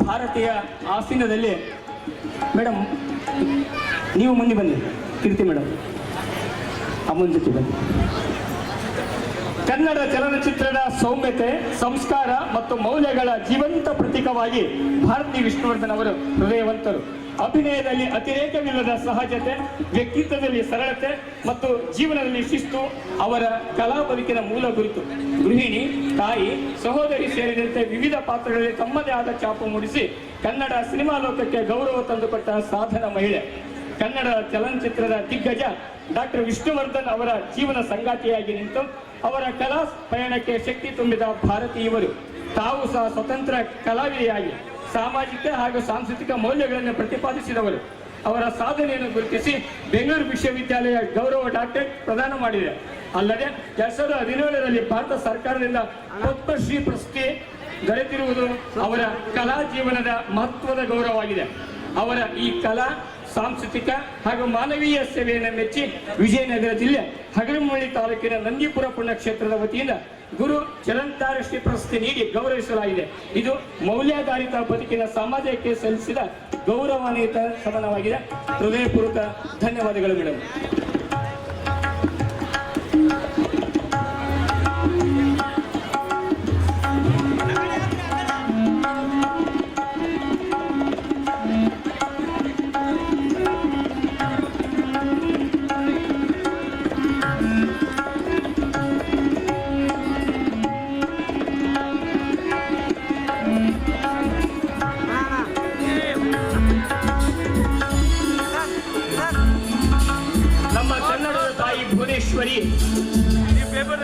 ಭಾರತೀಯ ಆಸೀನದಲ್ಲಿ ಮೇಡಮ್ ನೀವು ಮುಂದೆ ಬನ್ನಿ, ಕೀರ್ತಿ ಮೇಡಮ್ ಅಮ್ಮನ ಜೊತೆ ಬನ್ನಿ. ಕನ್ನಡ ಚಲನಚಿತ್ರದ ಸೌಮ್ಯತೆ, ಸಂಸ್ಕಾರ ಮತ್ತು ಮೌಲ್ಯಗಳ ಜೀವಂತ ಪ್ರತೀಕವಾಗಿ ಭಾರತಿ ವಿಷ್ಣುವರ್ಧನ್ ಅವರು ಹೃದಯವಂತರು. ಅಭಿನಯದಲ್ಲಿ ಅತಿರೇಕವಿಲ್ಲದ ಸಹಜತೆ, ವ್ಯಕ್ತಿತ್ವದಲ್ಲಿ ಸರಳತೆ ಮತ್ತು ಜೀವನದಲ್ಲಿ ಶಿಸ್ತು ಅವರ ಕಲಾ ಬದುಕಿನ ಮೂಲ ಗುರುತು. ಗೃಹಿಣಿ, ತಾಯಿ, ಸಹೋದರಿ ಸೇರಿದಂತೆ ವಿವಿಧ ಪಾತ್ರಗಳಲ್ಲಿ ತಮ್ಮದೇ ಆದ ಛಾಪು ಮೂಡಿಸಿ ಕನ್ನಡ ಸಿನಿಮಾ ಲೋಕಕ್ಕೆ ಗೌರವ ತಂದುಕೊಟ್ಟ ಸಾಧನ ಮಹಿಳೆ. ಕನ್ನಡ ಚಲನಚಿತ್ರದ ದಿಗ್ಗಜ ಡಾಕ್ಟರ್ ವಿಷ್ಣುವರ್ಧನ್ ಅವರ ಜೀವನ ಸಂಗಾತಿಯಾಗಿ ನಿಂತು ಅವರ ಕಲಾ ಪಯಣಕ್ಕೆ ಶಕ್ತಿ ತುಂಬಿದ ಭಾರತಿ ಇವರು. ತಾವು ಸಹ ಸ್ವತಂತ್ರ ಕಲಾವಿದೆಯಾಗಿ ಸಾಮಾಜಿಕ ಹಾಗೂ ಸಾಂಸ್ಕೃತಿಕ ಮೌಲ್ಯಗಳನ್ನು ಪ್ರತಿಪಾದಿಸಿದವರು. ಅವರ ಸಾಧನೆಯನ್ನು ಗುರುತಿಸಿ ಬೆಂಗಳೂರು ವಿಶ್ವವಿದ್ಯಾಲಯ ಗೌರವ ಡಾಕ್ಟರೇಟ್ ಪ್ರದಾನ ಮಾಡಿದೆ. ಅಲ್ಲದೆ 2017ರಲ್ಲಿ ಭಾರತ ಸರ್ಕಾರದಿಂದ ಪದ್ಮಶ್ರೀ ಪ್ರಶಸ್ತಿ ದೊರೆತಿರುವುದು ಅವರ ಕಲಾ ಜೀವನದ ಮಹತ್ವದ ಗೌರವವಾಗಿದೆ. ಅವರ ಈ ಕಲಾ, ಸಾಂಸ್ಕೃತಿಕ ಹಾಗೂ ಮಾನವೀಯ ಸೇವೆಯನ್ನು ಮೆಚ್ಚಿ ವಿಜಯನಗರ ಜಿಲ್ಲೆ ಹಗರಿಮಳ್ಳಿ ತಾಲೂಕಿನ ನಂದಿಪುರ ಪುಣ್ಯಕ್ಷೇತ್ರದ ವತಿಯಿಂದ ಗುರು ಚಲನತಾರಶ್ರೀ ಪ್ರಶಸ್ತಿ ನೀಡಿ ಗೌರವಿಸಲಾಗಿದೆ. ಇದು ಮೌಲ್ಯಾಧಾರಿತ ಬದುಕಿನ ಸಮಾಜಕ್ಕೆ ಸಲ್ಲಿಸಿದ ಗೌರವಾನ್ವಿತ ಸಮಾನವಾಗಿದೆ. ಹೃದಯಪೂರ್ವಕ ಧನ್ಯವಾದಗಳು ಮೇಡಮ್.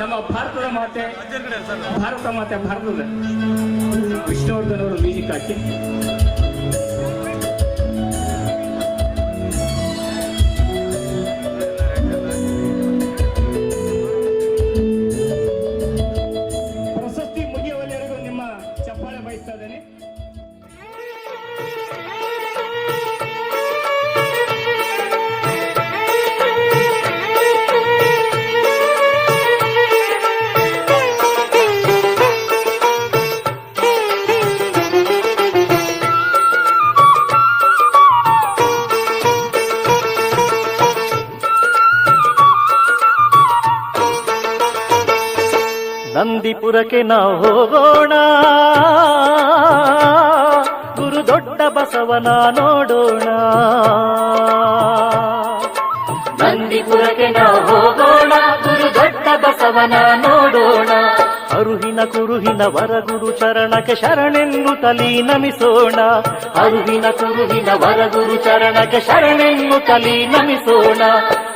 ನಮ್ಮ ಭಾರತದ ಮಾತೆ, ಭಾರತದ ವಿಷ್ಣುವರ್ಧನ್ ಅವರು ಮ್ಯೂಸಿಕ್ ಹಾಕಿ ಪ್ರಶಸ್ತಿ ಮುಗಿಯುವವರೆಗೂ ನಿಮ್ಮ ಚಪ್ಪಾಳೆ ಬಯಸ್ತಾ ಇದ್ದೇನೆ. ನಂದಿಪುರಕ್ಕೆ ನಾವು ಹೋಗೋಣ, ಗುರು ದೊಡ್ಡ ಬಸವನ ನೋಡೋಣ. ನಂದಿಪುರಕ್ಕೆ ನಾವು ಹೋಗೋಣ, ಗುರು ದೊಡ್ಡ ಬಸವನ ನೋಡೋಣ. ಅರುಹಿನ ಕುರುಹಿನ ವರಗುರು ಚರಣಕ್ಕೆ ಶರಣೆನ್ನು ತಲಿ ನಮಿಸೋಣ. ಅರುಹಿನ ಕುರುಹಿನ ವರಗುರು ಚರಣಕ್ಕೆ ಶರಣೆನ್ನು ತಲಿ ನಮಿಸೋಣ.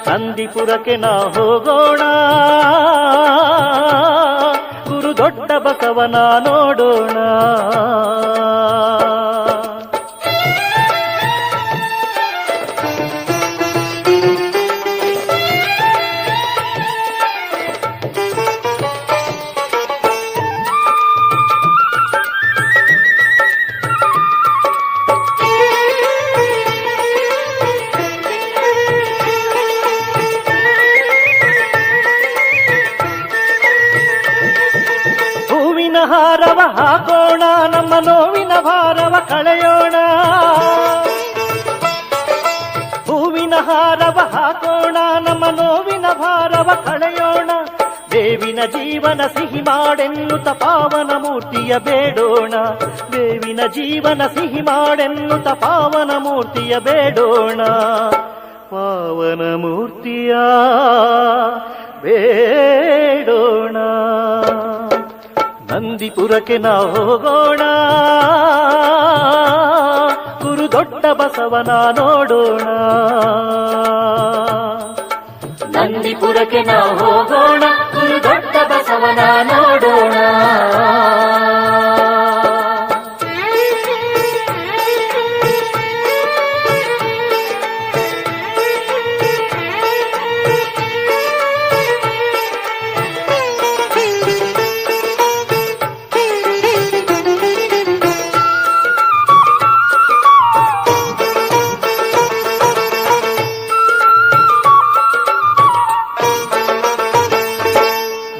ನಂದಿಪುರಕ್ಕೆ ನಾವು ಹೋಗೋಣ, ಗುರು ದೊಡ್ಡ ಬಸವನ ನೋಡೋಣ. ಹಾರವ ಹಾಕೋಣ, ನಮ್ಮ ನೋವಿನ ಭಾರವ ಕಳೆಯೋಣ. ಹೂವಿನ ಹಾರವ ಹಾಕೋಣ, ನಮ್ಮ ನೋವಿನ ಭಾರವ ಕಳೆಯೋಣ. ಬೇವಿನ ಜೀವನ ಸಿಹಿ ಮಾಡೆನ್ನುತ್ತ ಪಾವನ ಮೂರ್ತಿಯ ಬೇಡೋಣ. ಬೇವಿನ ಜೀವನ ಸಿಹಿ ಮಾಡೆನ್ನುತ್ತ ಪಾವನ ಮೂರ್ತಿಯ ಬೇಡೋಣ. ಪಾವನ ಮೂರ್ತಿಯ ಬೇಡೋಣ. ನಂದಿಪುರಕ್ಕೆ ನಾವು ಹೋಗೋಣ, ಗುರು ದೊಡ್ಡ ಬಸವನ ನೋಡೋಣ. ನಂದಿಪುರಕ್ಕೆ ನಾವು ಹೋಗೋಣ, ಗುರು ದೊಡ್ಡ ಬಸವನ ನೋಡೋಣ.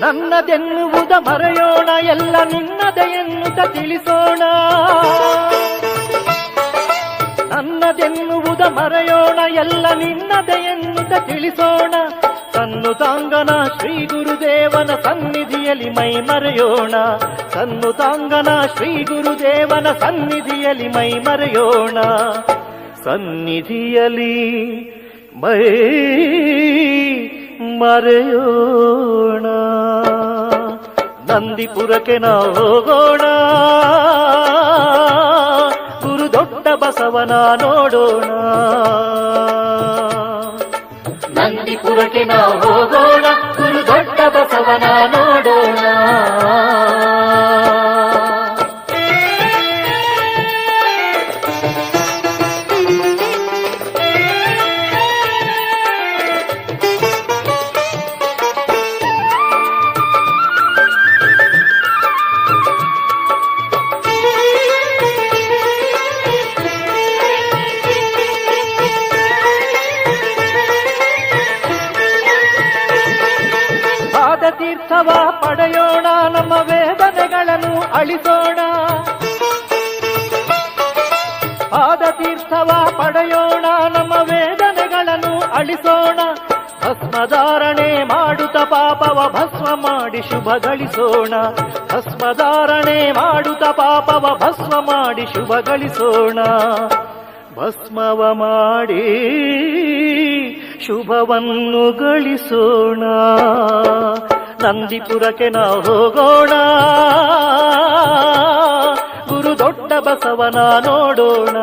ನನ್ನದೆನ್ನುವುದ ಮರೆಯೋಣ, ಎಲ್ಲ ನಿನ್ನದೆ ಎನ್ನುತ್ತ ತಿಳಿಸೋಣ. ಮರೆಯೋಣ, ಎಲ್ಲ ನಿನ್ನದೆ ಎನ್ನುತ್ತ ತಿಳಿಸೋಣ. ಸನ್ನುತಾಂಗನ ಶ್ರೀ ಗುರುದೇವನ ಸನ್ನಿಧಿಯಲ್ಲಿ ಮೈ ಮರೆಯೋಣ. ಸನ್ನುತಾಂಗನ ಶ್ರೀ ಗುರುದೇವನ ಸನ್ನಿಧಿಯಲ್ಲಿ ಮೈ ಮರೆಯೋಣ. ಸನ್ನಿಧಿಯಲ್ಲಿ ಮೈ ಮರೆಯೋಣ. ನಂದಿಪುರಕ್ಕೆ ನಾವು ಹೋಗೋಣ, ಗುರು ದೊಡ್ಡ ಬಸವನ ನೋಡೋಣ. ನಂದಿಪುರಕ್ಕೆ ನಾವು ಹೋಗೋಣ, ಗುರು ದೊಡ್ಡ ಬಸವನ ನೋಡೋಣ. ತೀರ್ಥವ ಪಡೆಯೋಣ, ನಮ್ಮ ವೇದನೆಗಳನ್ನು ಅಳಿಸೋಣ. ಪಾದ ತೀರ್ಥವ ಪಡೆಯೋಣ, ನಮ್ಮ ವೇದನೆಗಳನ್ನು ಅಳಿಸೋಣ. ಭಸ್ಮಧಾರಣೆ ಮಾಡುತ್ತ ಪಾಪವ ಭಸ್ಮ ಮಾಡಿ ಶುಭ ಗಳಿಸೋಣ. ಭಸ್ಮಧಾರಣೆ ಮಾಡುತ್ತ ಪಾಪವ ಭಸ್ಮ ಮಾಡಿ ಶುಭ ಗಳಿಸೋಣ. ಭಸ್ಮವ ಮಾಡಿ ಶುಭವನ್ನು ಗಳಿಸೋಣ. ನಂದಿಪುರಕ್ಕೆ ನಾವು ಹೋಗೋಣ, ಗುರು ದೊಡ್ಡ ಬಸವನ ನೋಡೋಣ.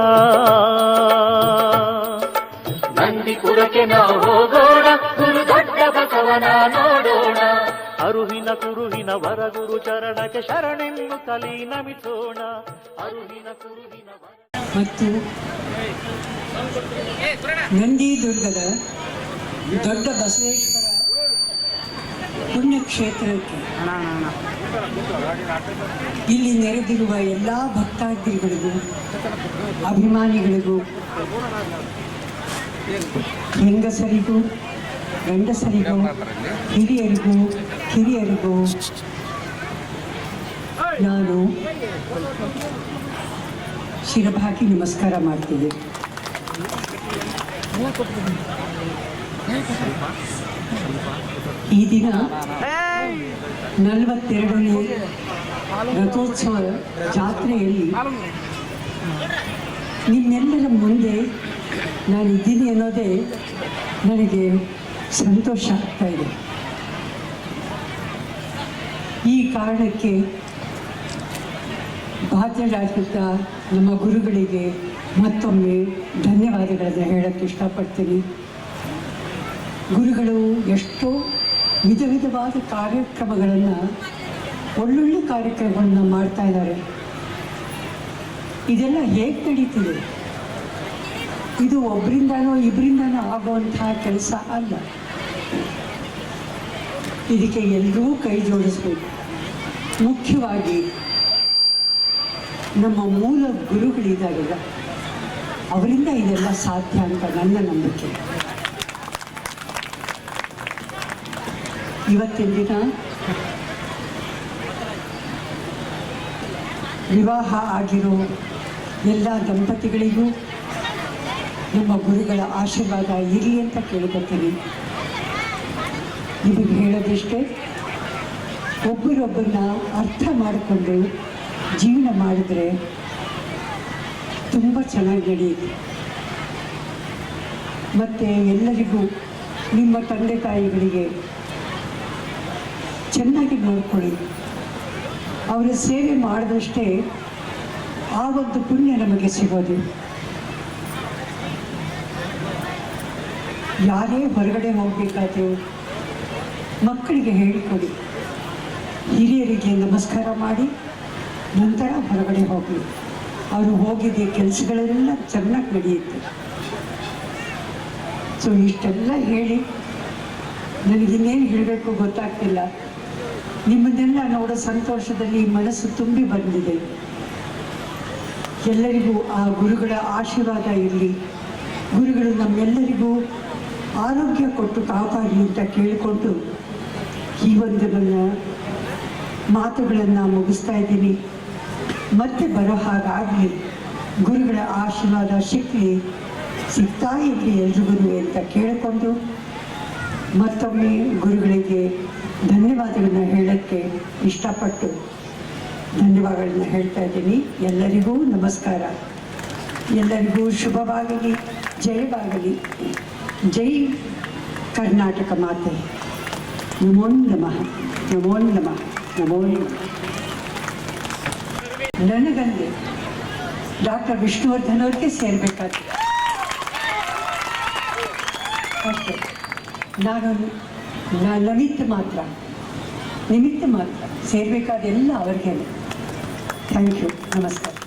ನಂದಿಪುರಕ್ಕೆ ನಾವು ಹೋಗೋಣ, ಗುರು ದೊಡ್ಡ ಬಸವನ ನೋಡೋಣ. ಅರುಹಿನ ಕುರುಹಿನ ವರಗುರು ಚರಣಕ್ಕೆ ಶರಣೆನ್ನು ತಲಿ ನಮಿಸೋಣ. ಅರುಹಿನ ಕುರುಹಿನ ಮತ್ತು ನಂದಿದುರ್ಗದ ದೊಡ್ಡ ಬಸವೇಶ್ವರ ಪುಣ್ಯಕ್ಷೇತ್ರಕ್ಕೆ ಇಲ್ಲಿ ನೆರೆದಿರುವ ಎಲ್ಲ ಭಕ್ತಾದಿಗಳಿಗೂ, ಅಭಿಮಾನಿಗಳಿಗೂ, ಹೆಂಗಸರಿಗೂ ಗಂಡಸರಿಗೂ, ಹಿರಿಯರಿಗೂ ನಾನು ಶಿರಭಾಗಿ ನಮಸ್ಕಾರ ಮಾಡ್ತೀವಿ. ಈ ದಿನ 42ನೇ ರಥೋತ್ಸವ ಜಾತ್ರೆಯಲ್ಲಿ ನಿಮ್ಮೆಲ್ಲರ ಮುಂದೆ ನಾನಿದ್ದೀನಿ ಅನ್ನೋದೇ ನನಗೆ ಸಂತೋಷ ಆಗ್ತಾ ಇದೆ. ಈ ಕಾರಣಕ್ಕೆ ಬಾಧ್ಯರಾಗಿದ್ದ ನಮ್ಮ ಗುರುಗಳಿಗೆ ಮತ್ತೊಮ್ಮೆ ಧನ್ಯವಾದಗಳನ್ನು ಹೇಳಕ್ಕೆ ಇಷ್ಟಪಡ್ತೀನಿ. ಗುರುಗಳು ಎಷ್ಟೋ ವಿಧ ವಿಧವಾದ ಕಾರ್ಯಕ್ರಮಗಳನ್ನು, ಒಳ್ಳೊಳ್ಳೆ ಕಾರ್ಯಕ್ರಮಗಳನ್ನು ಮಾಡ್ತಾ ಇದ್ದಾರೆ. ಇದೆಲ್ಲ ಹೇಗೆ ನಡೀತಿದೆ? ಇದು ಒಬ್ಬರಿಂದನೋ ಇಬ್ಬರಿಂದನೋ ಆಗುವಂತಹ ಕೆಲಸ ಅಲ್ಲ. ಇದಕ್ಕೆ ಎಲ್ಲರೂ ಕೈ ಜೋಡಿಸ್ಬೇಕು. ಮುಖ್ಯವಾಗಿ ನಮ್ಮ ಮೂಲ ಗುರುಗಳಿದ್ದಾರಲ್ಲ, ಅವರಿಂದ ಇದೆಲ್ಲ ಸಾಧ್ಯ ಅಂತ ನನ್ನ ನಂಬಿಕೆ. ಇವತ್ತಿನ ದಿನ ವಿವಾಹ ಆಗಿರೋ ಎಲ್ಲ ದಂಪತಿಗಳಿಗೂ ನಮ್ಮ ಗುರುಗಳ ಆಶೀರ್ವಾದ ಇರಲಿ ಅಂತ ಕೇಳ್ಕೊತೀನಿ. ನಿಮಗೆ ಹೇಳೋದಿಷ್ಟೇ, ಒಬ್ಬರೊಬ್ಬರನ್ನ ಅರ್ಥ ಮಾಡಿಕೊಂಡು ಜೀವನ ಮಾಡಿದ್ರೆ ತುಂಬ ಚೆನ್ನಾಗಿ ನಡೆಯುತ್ತೆ. ಮತ್ತು ಎಲ್ಲರಿಗೂ ನಿಮ್ಮ ತಂದೆ ತಾಯಿಗಳಿಗೆ ಚೆನ್ನಾಗಿ ನೋಡ್ಕೊಳ್ಳಿ. ಅವರ ಸೇವೆ ಮಾಡಿದಷ್ಟೇ ಆ ಒಂದು ಪುಣ್ಯ ನಮಗೆ ಸಿಗೋದು. ಯಾರೇ ಹೊರಗಡೆ ಹೋಗಬೇಕಾದ್ರೂ ಮಕ್ಕಳಿಗೆ ಹೇಳಿಕೊಡಿ, ಹಿರಿಯರಿಗೆ ನಮಸ್ಕಾರ ಮಾಡಿ ನಂತರ ಹೊರಗಡೆ ಹೋಗಲಿ. ಅವರು ಹೋಗಿದ್ದ ಕೆಲಸಗಳೆಲ್ಲ ಚೆನ್ನಾಗಿ ನಡೆಯುತ್ತೆ. ಸೊ ಇಷ್ಟೆಲ್ಲ ಹೇಳಿ ನನಗಿನ್ನೇನು ಹೇಳಬೇಕು ಗೊತ್ತಾಗ್ತಿಲ್ಲ. ನಿಮ್ಮನ್ನೆಲ್ಲ ನೋಡೋ ಸಂತೋಷದಲ್ಲಿ ಮನಸ್ಸು ತುಂಬಿ ಬಂದಿದೆ. ಎಲ್ಲರಿಗೂ ಆ ಗುರುಗಳ ಆಶೀರ್ವಾದ ಇರಲಿ. ಗುರುಗಳು ನಮ್ಮೆಲ್ಲರಿಗೂ ಆರೋಗ್ಯ ಕೊಟ್ಟು ಕಾಪಾಡಲಿ ಅಂತ ಕೇಳಿಕೊಂಡು ಈ ಒಂದು ನನ್ನ ಮಾತುಗಳನ್ನು ಮುಗಿಸ್ತಾ ಇದ್ದೀನಿ. ಮತ್ತೆ ಬರೋ ಹಾಗಾಗಲಿ, ಗುರುಗಳ ಆಶೀರ್ವಾದ ಸಿಕ್ಕಲಿ. ಸಿಗ್ತಾ ಇರಲಿ ಎಲ್ರಿಗೂ ಅಂತ ಕೇಳಿಕೊಂಡು ಮತ್ತೊಮ್ಮೆ ಗುರುಗಳಿಗೆ ಧನ್ಯವಾದಗಳನ್ನ ಹೇಳೋಕ್ಕೆ ಇಷ್ಟಪಟ್ಟು ಧನ್ಯವಾದಗಳನ್ನ ಹೇಳ್ತಾ ಇದ್ದೀನಿ. ಎಲ್ಲರಿಗೂ ನಮಸ್ಕಾರ. ಎಲ್ಲರಿಗೂ ಶುಭವಾಗಲಿ, ಜಯವಾಗಲಿ. ಜೈ ಕರ್ನಾಟಕ ಮಾತೆ. ನಮೋ ನಮಃ, ನಮೋ ನಮಃ, ನಮೋ ನಮಃ. ನನಗಂದೆ ಡಾಕ್ಟರ್ ವಿಷ್ಣುವರ್ಧನ್ ಅವ್ರಿಗೆ ಸೇರಬೇಕಾದ್ರೆ ಅಷ್ಟೇ. ನಾನು ನಿಮಿತ್ತ ಮಾತ್ರ ಸೇರಬೇಕಾದೆಲ್ಲ ಅವ್ರಿಗೆ. ಥ್ಯಾಂಕ್ ಯು, ನಮಸ್ಕಾರ.